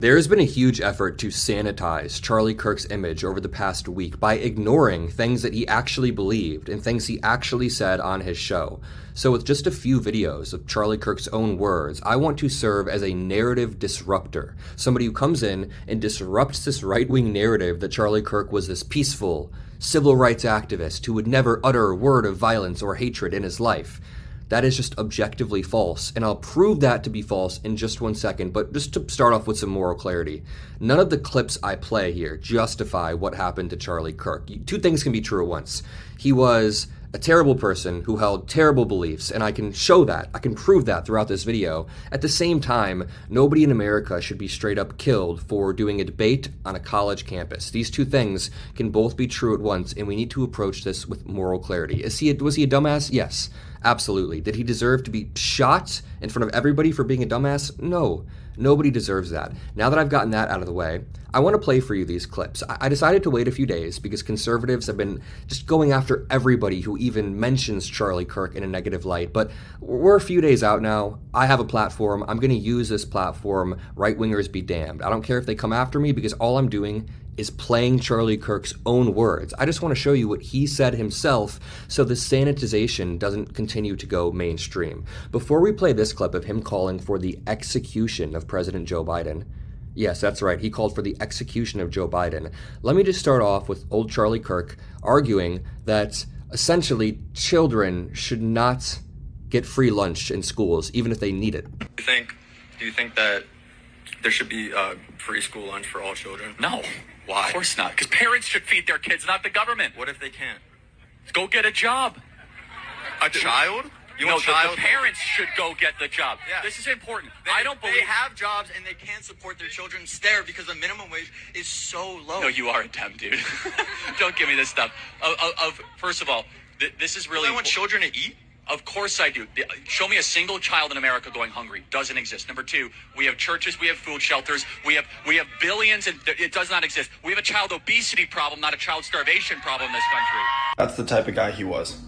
There has been a huge effort to sanitize Charlie Kirk's image over the past week by ignoring things that he actually believed and things he actually said on his show. So with just a few videos of Charlie Kirk's own words, I want to serve as a narrative disruptor, somebody who comes in and disrupts this right-wing narrative that Charlie Kirk was this peaceful, civil rights activist who would never utter a word of violence or hatred in his life. That is just objectively false, and I'll prove that to be false in just 1 second, but just to start off with some moral clarity. None of the clips I play here justify what happened to Charlie Kirk. Two things can be true at once. He was a terrible person who held terrible beliefs, and I can show that, I can prove that throughout this video. At the same time, nobody in America should be straight up killed for doing a debate on a college campus. These two things can both be true at once, and we need to approach this with moral clarity. Was he a dumbass? Yes. Absolutely. Did he deserve to be shot in front of everybody for being a dumbass? No. Nobody deserves that. Now that I've gotten that out of the way, I want to play for you these clips. I decided to wait a few days because conservatives have been just going after everybody who even mentions Charlie Kirk in a negative light, but we're a few days out now. I have a platform. I'm going to use this platform. Right-wingers be damned. I don't care if they come after me because all I'm doing is playing Charlie Kirk's own words. I just want to show you what he said himself so the sanitization doesn't continue to go mainstream. Before we play this clip of him calling for the execution of President Joe Biden, yes, that's right, he called for the execution of Joe Biden. Let me just start off with old Charlie Kirk arguing that essentially children should not get free lunch in schools, even if they need it. Do you think that there should be free school lunch for all children? No. Why? Of course not. Because parents should feed their kids, not the government. What if they can't? Go get a job. A child? The parents should go get the job. Yeah. This is important. I don't believe they have jobs and they can't support their children there because the minimum wage is so low. No, you are a temp, dude. Don't give me this stuff. First of all, this is really. I want children to eat. Of course I do. Show me a single child in America going hungry. Doesn't exist. Number two, we have churches, we have food shelters, we have billions, and it does not exist. We have a child obesity problem, not a child starvation problem in this country. That's the type of guy he was.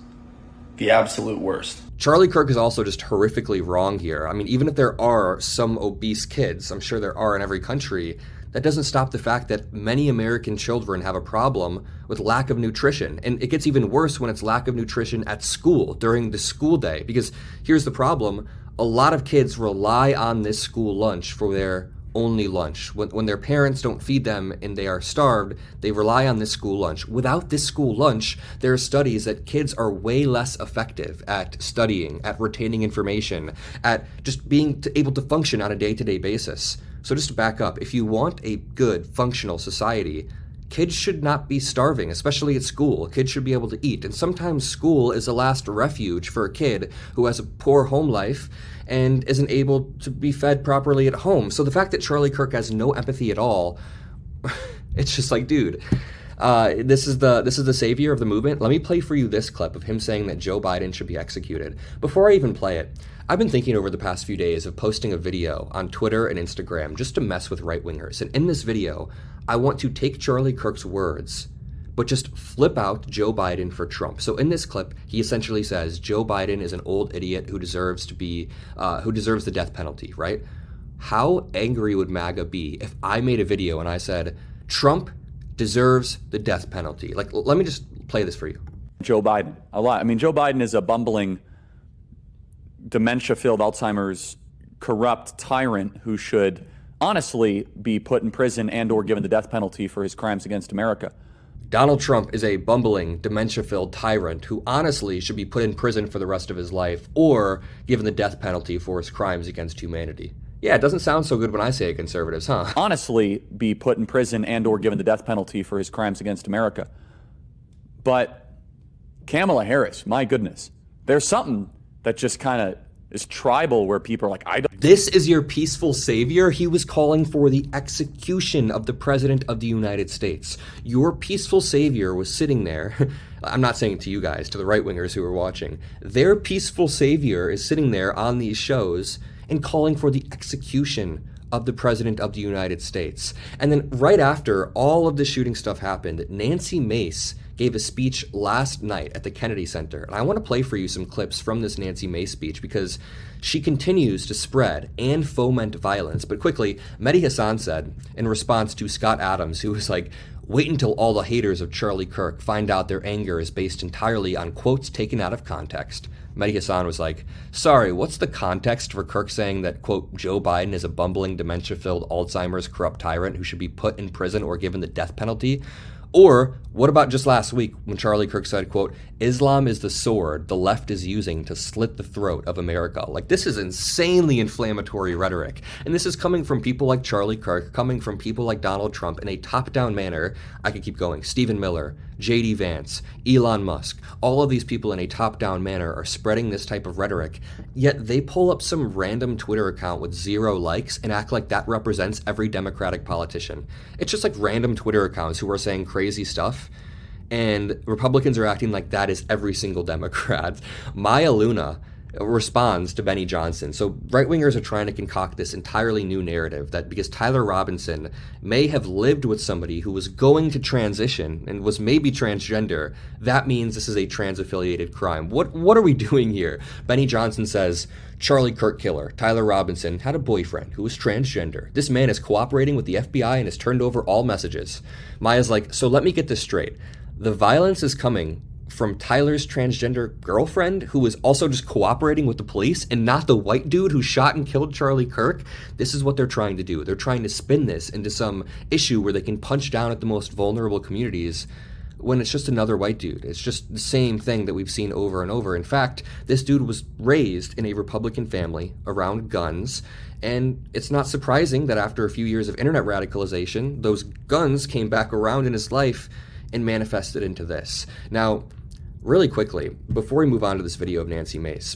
The absolute worst. Charlie Kirk is also just horrifically wrong here. I mean, even if there are some obese kids, I'm sure there are in every country, that doesn't stop the fact that many American children have a problem with lack of nutrition. And it gets even worse when it's lack of nutrition at school, during the school day. Because here's the problem, a lot of kids rely on this school lunch for their only lunch. When their parents don't feed them and they are starved, they rely on this school lunch. Without this school lunch, there are studies that kids are way less effective at studying, at retaining information, at just being able to function on a day-to-day basis. So just to back up, if you want a good, functional society, kids should not be starving, especially at school. Kids should be able to eat. And sometimes school is the last refuge for a kid who has a poor home life and isn't able to be fed properly at home. So the fact that Charlie Kirk has no empathy at all, it's just like, dude, this is the savior of the movement. Let me play for you this clip of him saying that Joe Biden should be executed. Before I even play it, I've been thinking over the past few days of posting a video on Twitter and Instagram just to mess with right-wingers. And in this video, I want to take Charlie Kirk's words, but just flip out Joe Biden for Trump. So in this clip, he essentially says Joe Biden is an old idiot who deserves the death penalty, right? How angry would MAGA be if I made a video and I said, Trump deserves the death penalty? Like, let me just play this for you. Joe Biden, a lot. I mean, Joe Biden is a bumbling, dementia-filled Alzheimer's, corrupt tyrant who should honestly be put in prison and or given the death penalty for his crimes against America. Donald Trump is a bumbling, dementia-filled tyrant who honestly should be put in prison for the rest of his life or given the death penalty for his crimes against humanity. Yeah, it doesn't sound so good when I say it, conservatives, huh? Honestly be put in prison and or given the death penalty for his crimes against America. But Kamala Harris, my goodness, there's something that just kind of is tribal where people are like, I don't. This is your peaceful savior? He was calling for the execution of the President of the United States. Your peaceful savior was sitting there. I'm not saying it to you guys, to the right-wingers who are watching. Their peaceful savior is sitting there on these shows and calling for the execution of the President of the United States. And then right after all of the shooting stuff happened, Nancy Mace gave a speech last night at the Kennedy Center. And I want to play for you some clips from this Nancy Mace speech because she continues to spread and foment violence. But quickly, Mehdi Hasan said in response to Scott Adams, who was like, wait until all the haters of Charlie Kirk find out their anger is based entirely on quotes taken out of context. Mehdi Hasan was like, sorry, what's the context for Kirk saying that, quote, Joe Biden is a bumbling, dementia-filled, Alzheimer's corrupt tyrant who should be put in prison or given the death penalty? Or what about just last week when Charlie Kirk said, quote, Islam is the sword the left is using to slit the throat of America? Like, this is insanely inflammatory rhetoric. And this is coming from people like Charlie Kirk, coming from people like Donald Trump in a top-down manner. I could keep going. Stephen Miller, J.D. Vance, Elon Musk, all of these people in a top-down manner are spreading this type of rhetoric, yet they pull up some random Twitter account with 0 likes and act like that represents every Democratic politician. It's just like random Twitter accounts who are saying crazy stuff, and Republicans are acting like that is every single Democrat. Maya Luna responds to Benny Johnson. So right-wingers are trying to concoct this entirely new narrative that because Tyler Robinson may have lived with somebody who was going to transition and was maybe transgender, that means this is a trans-affiliated crime. What are we doing here? Benny Johnson says, Charlie Kirk killer, Tyler Robinson, had a boyfriend who was transgender. This man is cooperating with the FBI and has turned over all messages. Maya's like, so let me get this straight. The violence is coming from Tyler's transgender girlfriend who was also just cooperating with the police and not the white dude who shot and killed Charlie Kirk. This is what they're trying to do. They're trying to spin this into some issue where they can punch down at the most vulnerable communities when it's just another white dude. It's just the same thing that we've seen over and over. In fact, this dude was raised in a Republican family around guns, and it's not surprising that after a few years of internet radicalization, those guns came back around in his life and manifested into this. Now, really quickly, before we move on to this video of Nancy Mace,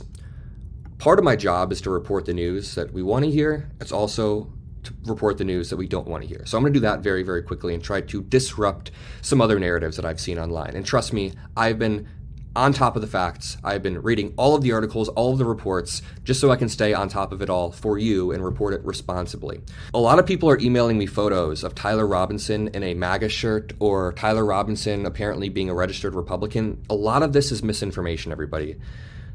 part of my job is to report the news that we want to hear. It's also to report the news that we don't want to hear. So I'm going to do that very, very quickly and try to disrupt some other narratives that I've seen online. And trust me, I've been on top of the facts. I've been reading all of the articles, all of the reports, just so I can stay on top of it all for you and report it responsibly. A lot of people are emailing me photos of Tyler Robinson in a MAGA shirt or Tyler Robinson apparently being a registered Republican. A lot of this is misinformation, everybody.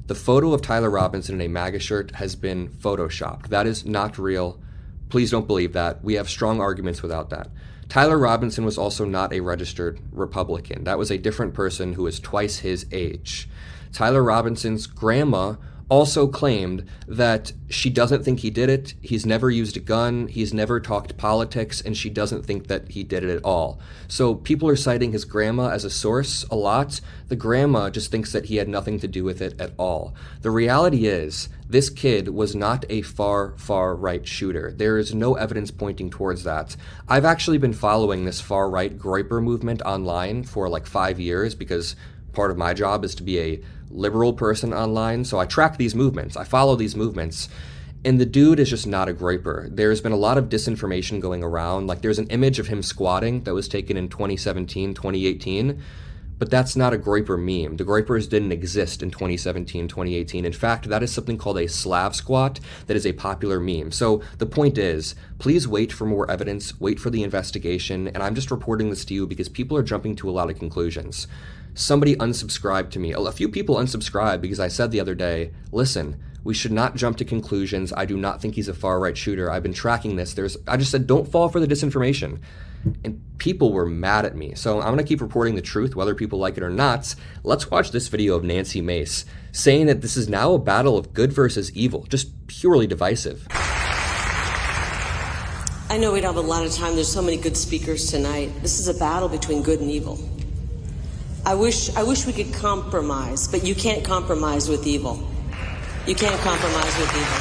The photo of Tyler Robinson in a MAGA shirt has been photoshopped. That is not real. Please don't believe that. We have strong arguments without that. Tyler Robinson was also not a registered Republican. That was a different person who is twice his age. Tyler Robinson's grandma also claimed that she doesn't think he did it. He's never used a gun. He's never talked politics, and she doesn't think that he did it at all. So people are citing his grandma as a source a lot. The grandma just thinks that he had nothing to do with it at all. The reality is, this kid was not a far right shooter. There is no evidence pointing towards that. I've actually been following this far right Groyper movement online for like 5 years because part of my job is to be a liberal person online, so I track these movements, I follow these movements, and the dude is just not a Groyper. There's been a lot of disinformation going around, like there's an image of him squatting that was taken in 2017, 2018, but that's not a Groyper meme. The Groypers didn't exist in 2017, 2018. In fact, that is something called a Slav squat that is a popular meme. So the point is, please wait for more evidence, wait for the investigation, and I'm just reporting this to you because people are jumping to a lot of conclusions. Somebody unsubscribed to me. A few people unsubscribed because I said the other day, listen, we should not jump to conclusions. I do not think he's a far-right shooter. I've been tracking this. I just said, don't fall for the disinformation. And people were mad at me. So I'm going to keep reporting the truth, whether people like it or not. Let's watch this video of Nancy Mace saying that this is now a battle of good versus evil, just purely divisive. I know we don't have a lot of time. There's so many good speakers tonight. This is a battle between good and evil. I wish we could compromise, but you can't compromise with evil. You can't compromise with evil.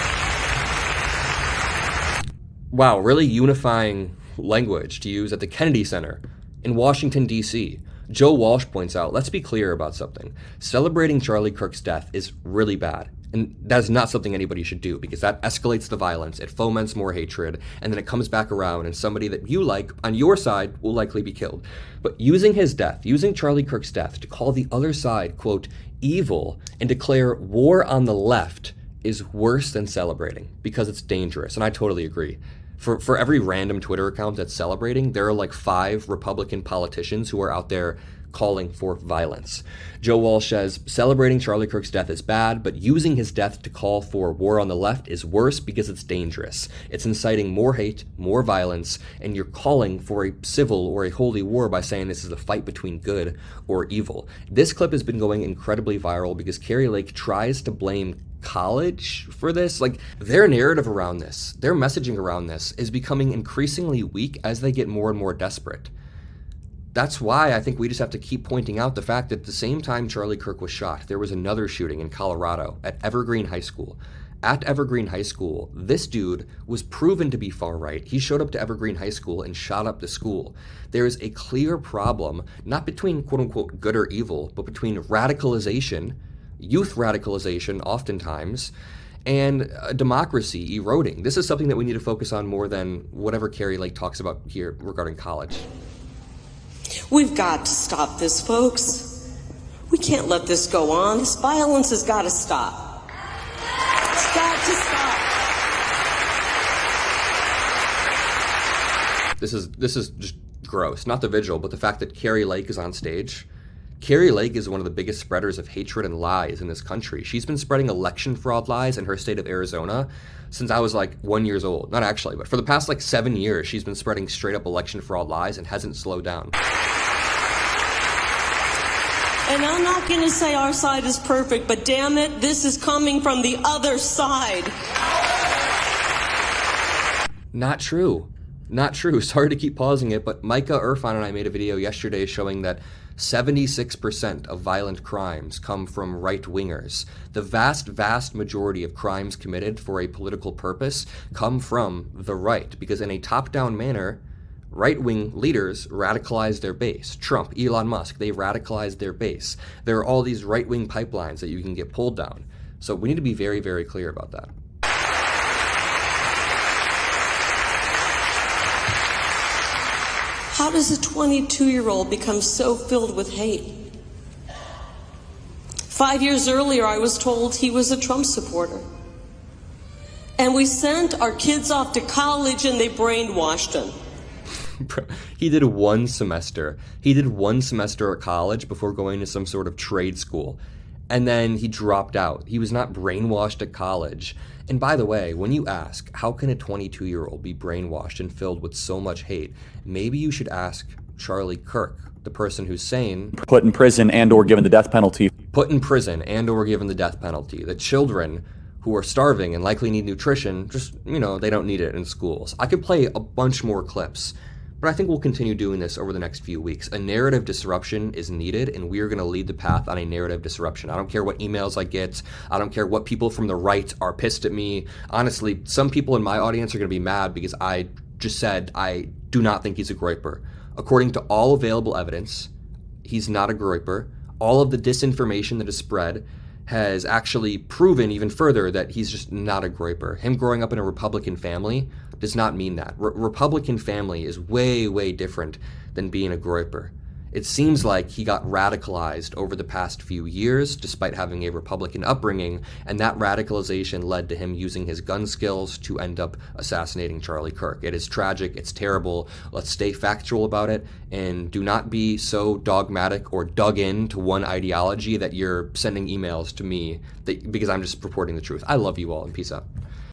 Wow, really unifying language to use at the Kennedy Center in Washington, D.C. Joe Walsh points out, let's be clear about something. Celebrating Charlie Kirk's death is really bad. And that is not something anybody should do because that escalates the violence, it foments more hatred, and then it comes back around and somebody that you like on your side will likely be killed. But using his death, using Charlie Kirk's death to call the other side, quote, evil and declare war on the left is worse than celebrating because it's dangerous. And I totally agree. For every random Twitter account that's celebrating, there are like 5 Republican politicians who are out there calling for violence. Joe Walsh says, celebrating Charlie Kirk's death is bad, but using his death to call for war on the left is worse because it's dangerous. It's inciting more hate, more violence, and you're calling for a civil or a holy war by saying this is a fight between good or evil. This clip has been going incredibly viral because Kari Lake tries to blame college for this. Like, their narrative around this, their messaging around this is becoming increasingly weak as they get more and more desperate. That's why I think we just have to keep pointing out the fact that at the same time Charlie Kirk was shot, there was another shooting in Colorado at Evergreen High School. At Evergreen High School, this dude was proven to be far right. He showed up to Evergreen High School and shot up the school. There is a clear problem, not between quote unquote good or evil, but between radicalization, youth radicalization oftentimes, and democracy eroding. This is something that we need to focus on more than whatever Kari Lake talks about here regarding college. We've got to stop this, folks. We can't let this go on. This violence has got to stop. It's got to stop. This is just gross. Not the vigil, but the fact that Kari Lake is on stage. Kari Lake is one of the biggest spreaders of hatred and lies in this country. She's been spreading election fraud lies in her state of Arizona since I was like 1 year old. Not actually, but for the past like 7 years, she's been spreading straight up election fraud lies and hasn't slowed down. And I'm not going to say our side is perfect, but damn it, this is coming from the other side. Not true. Not true. Sorry to keep pausing it, but Micah Irfan and I made a video yesterday showing that 76% of violent crimes come from right-wingers. The vast, vast majority of crimes committed for a political purpose come from the right, because in a top-down manner, right-wing leaders radicalize their base. Trump, Elon Musk, they radicalize their base. There are all these right-wing pipelines that you can get pulled down. So we need to be very, very clear about that. How does a 22-year-old become so filled with hate? 5 years earlier, I was told he was a Trump supporter. And we sent our kids off to college and they brainwashed him. He did 1 semester. He did 1 semester at college before going to some sort of trade school. And then he dropped out. He was not brainwashed at college. And by the way, when you ask, how can a 22-year-old be brainwashed and filled with so much hate, maybe you should ask Charlie Kirk, the person who's saying, put in prison and or given the death penalty. Put in prison and or given the death penalty. The children who are starving and likely need nutrition, just, they don't need it in schools. I could play a bunch more clips, but I think we'll continue doing this over the next few weeks. A narrative disruption is needed, and we are going to lead the path on a narrative disruption. I don't care what emails I get. I don't care what people from the right are pissed at me. Honestly, some people in my audience are going to be mad because I just said I do not think he's a groyper. According to all available evidence, he's not a groyper. All of the disinformation that is spread has actually proven even further that he's just not a groyper. Him growing up in a Republican family does not mean that. Republican family is way, way different than being a groyper. It seems like he got radicalized over the past few years, despite having a Republican upbringing, and that radicalization led to him using his gun skills to end up assassinating Charlie Kirk. It is tragic. It's terrible. Let's stay factual about it, and do not be so dogmatic or dug in to one ideology that you're sending emails to me because I'm just reporting the truth. I love you all, and peace out.